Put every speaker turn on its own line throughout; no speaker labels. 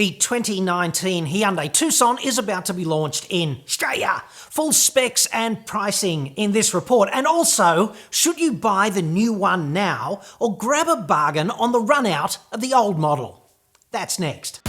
The 2019 Hyundai Tucson is about to be launched in Australia. Full specs and pricing in this report. And also, should you buy the new one now or grab a bargain on the run out of the old model? That's next.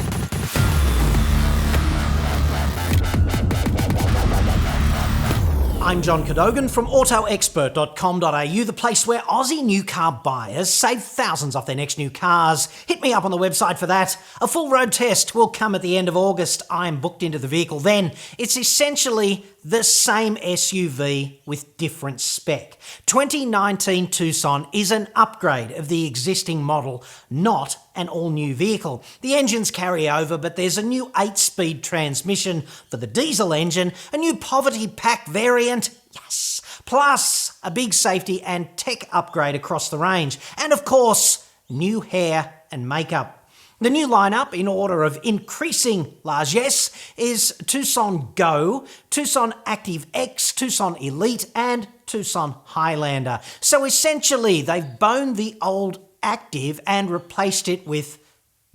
I'm John Cadogan from AutoExpert.com.au, the place where Aussie new car buyers save thousands off their next new cars. Hit me up on the website for that. A full road test will come at the end of August. I'm booked into the vehicle then. It's essentially the same SUV with different spec. 2019 Tucson is an upgrade of the existing model, not an all-new vehicle. The engines carry over, but there's a new 8-speed transmission for the diesel engine, a new poverty pack variant, yes, plus a big safety and tech upgrade across the range, and of course, new hair and makeup. The new lineup, in order of increasing largesse, is Tucson Go, Tucson Active X, Tucson Elite, and Tucson Highlander. So essentially, they've boned the old Active and replaced it with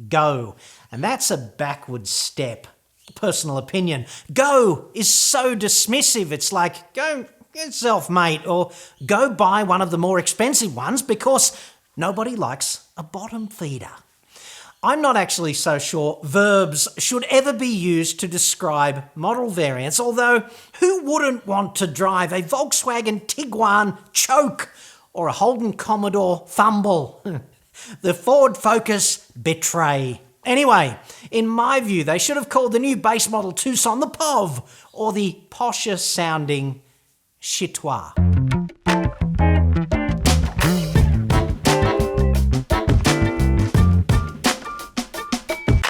Go. And that's a backward step. Personal opinion. Go is so dismissive. It's like, go get yourself, mate, or go buy one of the more expensive ones because nobody likes a bottom feeder. I'm not actually so sure verbs should ever be used to describe model variants, although who wouldn't want to drive a Volkswagen Tiguan Choke or a Holden Commodore Fumble? The Ford Focus Betray. Anyway, in my view, they should have called the new base model Tucson the Pov or the posher-sounding Chitious.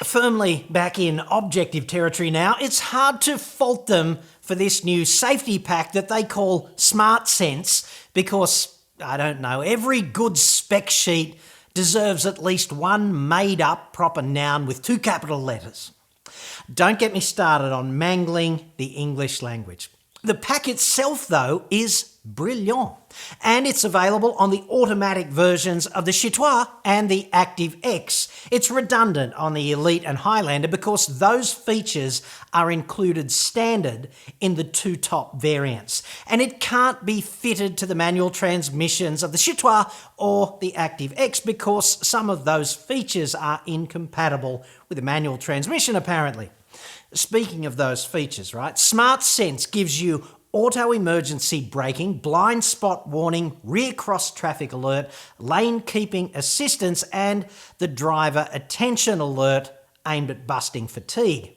Firmly back in objective territory now, it's hard to fault them for this new safety pack that they call SmartSense because, I don't know, every good spec sheet deserves at least one made-up proper noun with 2 capital letters. Don't get me started on mangling the English language. The pack itself, though, is brilliant, and it's available on the automatic versions of the Chitious and the Active X. It's redundant on the Elite and Highlander because those features are included standard in the 2 top variants, and it can't be fitted to the manual transmissions of the Chitious or the Active X because some of those features are incompatible with a manual transmission, apparently. Speaking of those features, right, SmartSense gives you auto emergency braking, blind spot warning, rear cross traffic alert, lane keeping assistance, and the driver attention alert aimed at busting fatigue.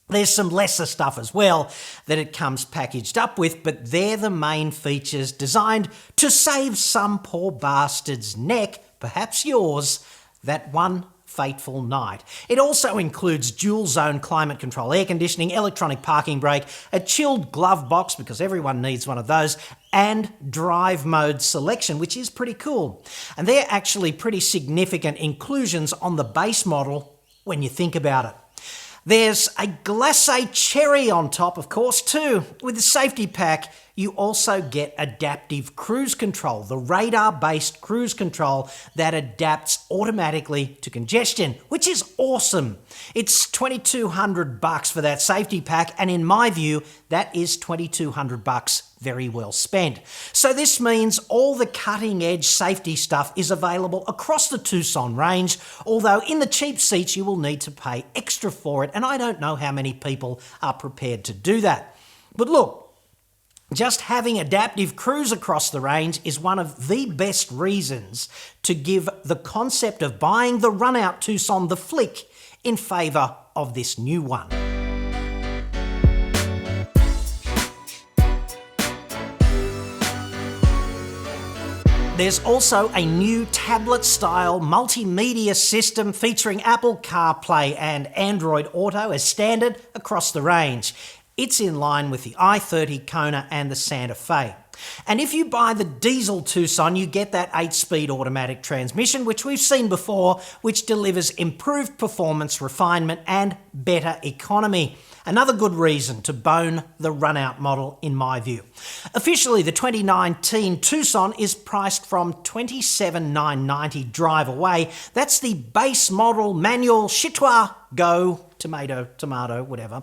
There's some lesser stuff as well that it comes packaged up with, but they're the main features designed to save some poor bastard's neck, perhaps yours, that one fateful night. It also includes dual zone climate control air conditioning, electronic parking brake, a chilled glove box because everyone needs one of those, and drive mode selection, which is pretty cool. And they're actually pretty significant inclusions on the base model when you think about it. There's a glacé cherry on top, of course, too. With the safety pack, you also get adaptive cruise control, the radar-based cruise control that adapts automatically to congestion, which is awesome. It's $2,200 for that safety pack, and in my view, that is $2,200 very well spent. So this means all the cutting-edge safety stuff is available across the Tucson range, although in the cheap seats you will need to pay extra for it, and I don't know how many people are prepared to do that. But look, just having adaptive cruise across the range is one of the best reasons to give the concept of buying the run-out Tucson the flick in favour of this new one. There's also a new tablet-style multimedia system featuring Apple CarPlay and Android Auto as standard across the range. It's in line with the i30 Kona and the Santa Fe. And if you buy the diesel Tucson, you get that 8-speed automatic transmission, which we've seen before, which delivers improved performance, refinement, and better economy. Another good reason to bone the run-out model, in my view. Officially, the 2019 Tucson is priced from $27,990 drive away. That's the base model manual Chitious Go, tomato, whatever.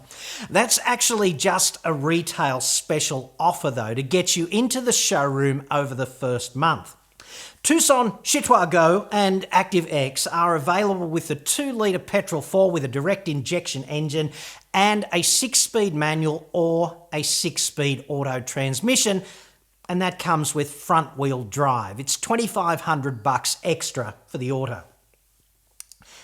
That's actually just a retail special offer, though, to get you into the showroom over the first month. Tucson, Chitious Go and Active X are available with the 2-litre petrol 4 with a direct injection engine and a 6-speed manual or a 6-speed auto transmission, and that comes with front-wheel drive. It's $2,500 extra for the auto.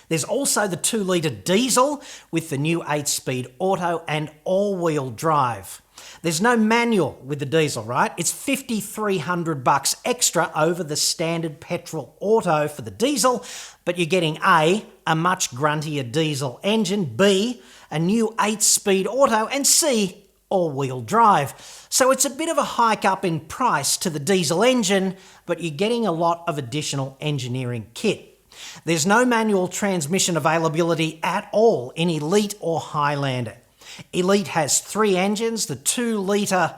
There's also the 2-litre diesel with the new 8-speed auto and all-wheel drive. There's no manual with the diesel, right? It's $5,300 extra over the standard petrol auto for the diesel, but you're getting A, a much gruntier diesel engine, B, a new 8-speed auto, and C, all-wheel drive. So it's a bit of a hike up in price to the diesel engine, but you're getting a lot of additional engineering kit. There's no manual transmission availability at all in Elite or Highlander. Elite has 3 engines, the 2-litre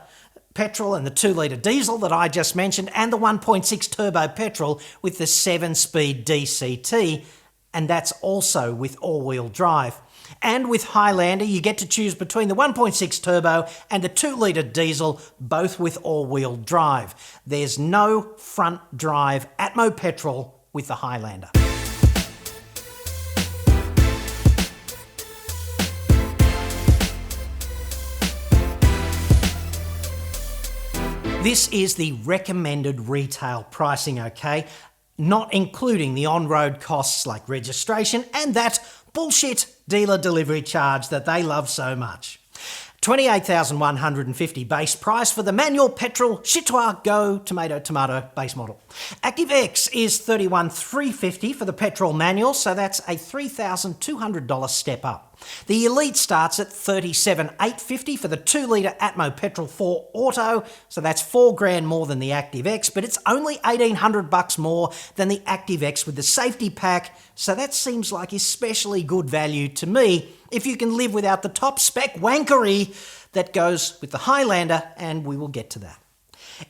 petrol and the 2-litre diesel that I just mentioned, and the 1.6 turbo petrol with the 7-speed DCT, and that's also with all-wheel drive. And with Highlander, you get to choose between the 1.6 turbo and the 2-litre diesel, both with all-wheel drive. There's no front drive Atmo petrol with the Highlander. This is the recommended retail pricing, okay? Not including the on-road costs like registration and that bullshit dealer delivery charge that they love so much. $28,150 base price for the manual petrol Chitious Go tomato base model. Active X is $31,350 for the petrol manual, so that's a $3,200 step up. The Elite starts at $37,850 for the 2-litre Atmo petrol 4 auto, so that's $4,000 more than the Active X, but it's only $1,800 more than the Active X with the safety pack, so that seems like especially good value to me if you can live without the top spec wankery that goes with the Highlander, and we will get to that.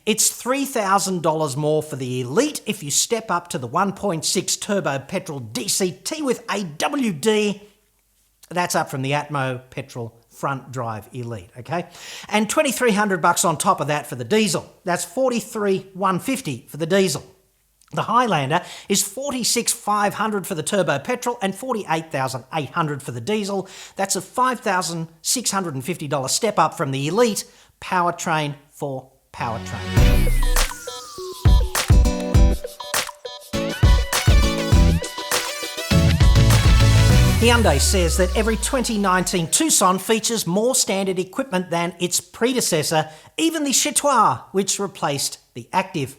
It's $3,000 more for the Elite if you step up to the 1.6 turbo petrol DCT with AWD. That's up from the Atmo petrol front drive Elite, okay? And $2,300 on top of that for the diesel. That's $43,150 for the diesel. The Highlander is $46,500 for the turbo petrol and $48,800 for the diesel. That's a $5,650 step up from the Elite powertrain for powertrain. Hyundai says that every 2019 Tucson features more standard equipment than its predecessor, even the Chitious, which replaced the Active.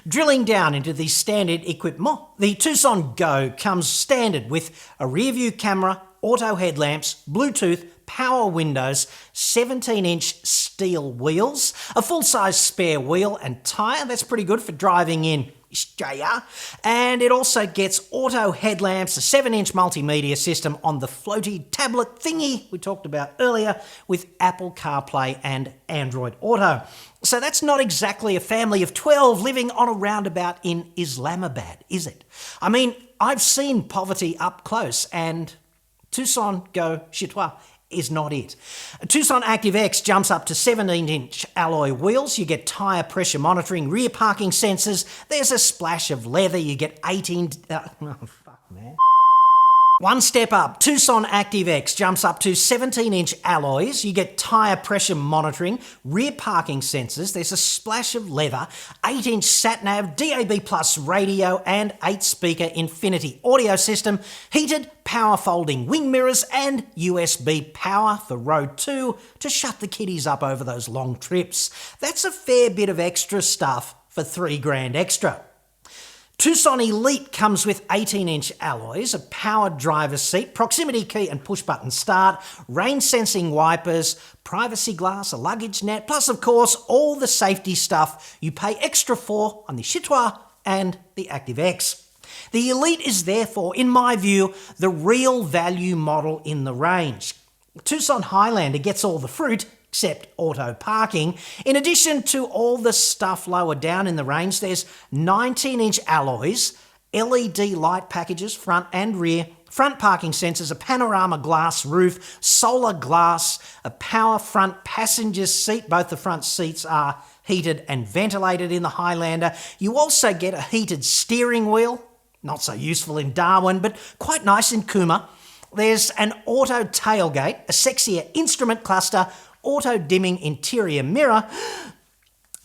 Drilling down into the standard equipment, the Tucson Go comes standard with a rear-view camera, auto headlamps, Bluetooth, power windows, 17-inch steel wheels, a full-size spare wheel and tyre. That's pretty good for driving in Australia. And it also gets auto headlamps, a 7-inch multimedia system on the floaty tablet thingy we talked about earlier with Apple CarPlay and Android Auto. So that's not exactly a family of 12 living on a roundabout in Islamabad, is it? I mean, I've seen poverty up close, and Tucson Go Chitious is not it. Tucson Active X jumps up to 17-inch alloy wheels. You get tyre pressure monitoring, rear parking sensors. There's a splash of leather. You get 18... oh, fuck, man. One step up, Tucson Active X jumps up to 17-inch alloys. You get tyre pressure monitoring, rear parking sensors. There's a splash of leather, 8-inch sat-nav, DAB+ radio, and 8-speaker Infinity audio system, heated power folding wing mirrors, and USB power for Road 2 to shut the kiddies up over those long trips. That's a fair bit of extra stuff for $3,000 extra. Tucson Elite comes with 18-inch alloys, a powered driver's seat, proximity key and push-button start, rain-sensing wipers, privacy glass, a luggage net, plus, of course, all the safety stuff you pay extra for on the Chitious and the Active X. The Elite is therefore, in my view, the real value model in the range. Tucson Highlander gets all the fruit, except auto parking. In addition to all the stuff lower down in the range, there's 19-inch alloys, LED light packages front and rear, front parking sensors, a panorama glass roof, solar glass, a power front passenger seat. Both the front seats are heated and ventilated in the Highlander. You also get a heated steering wheel, not so useful in Darwin, but quite nice in Cooma. There's an auto tailgate, a sexier instrument cluster, auto-dimming interior mirror,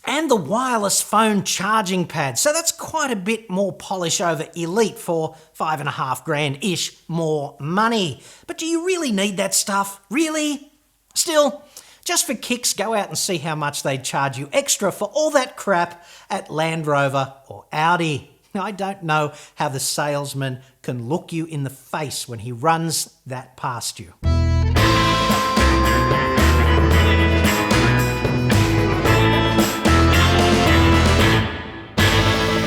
and the wireless phone charging pad. So that's quite a bit more polish over Elite for $5,500-ish more money. But do you really need that stuff? Really? Still, just for kicks, go out and see how much they'd charge you extra for all that crap at Land Rover or Audi. I don't know how the salesman can look you in the face when he runs that past you.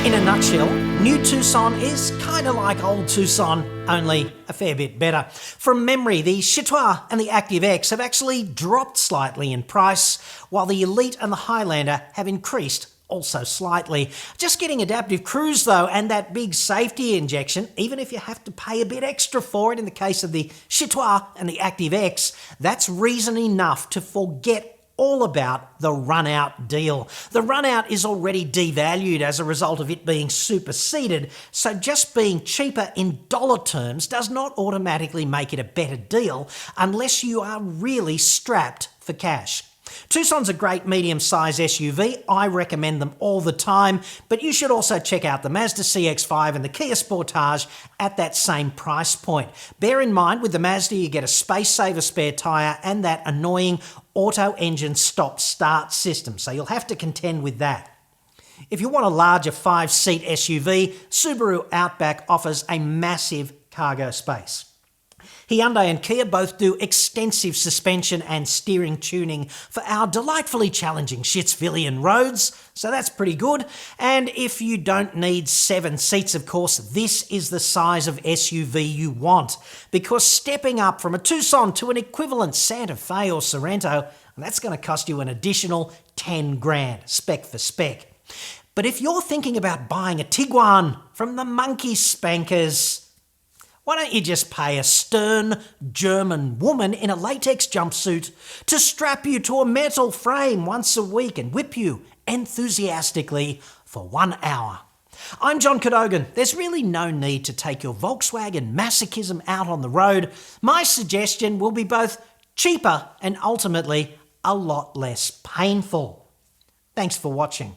In a nutshell, new Tucson is kind of like old Tucson, only a fair bit better. From memory, the Chitious and the Active X have actually dropped slightly in price, while the Elite and the Highlander have increased also slightly. Just getting adaptive cruise though, and that big safety injection, even if you have to pay a bit extra for it in the case of the Chitious and the Active X, that's reason enough to forget all about the run-out deal. The run-out is already devalued as a result of it being superseded, so just being cheaper in dollar terms does not automatically make it a better deal unless you are really strapped for cash. Tucson's a great medium-size SUV. I recommend them all the time, but you should also check out the Mazda CX-5 and the Kia Sportage at that same price point. Bear in mind, with the Mazda, you get a space-saver spare tyre and that annoying auto-engine stop-start system, so you'll have to contend with that. If you want a larger 5-seat SUV, Subaru Outback offers a massive cargo space. Hyundai and Kia both do extensive suspension and steering tuning for our delightfully challenging Shitsvillian roads, so that's pretty good. And if you don't need 7 seats, of course, this is the size of SUV you want, because stepping up from a Tucson to an equivalent Santa Fe or Sorrento, that's going to cost you an additional $10,000, spec for spec. But if you're thinking about buying a Tiguan from the monkey spankers, why don't you just pay a stern German woman in a latex jumpsuit to strap you to a metal frame once a week and whip you enthusiastically for 1 hour? I'm John Cadogan. There's really no need to take your Volkswagen masochism out on the road. My suggestion will be both cheaper and ultimately a lot less painful. Thanks for watching.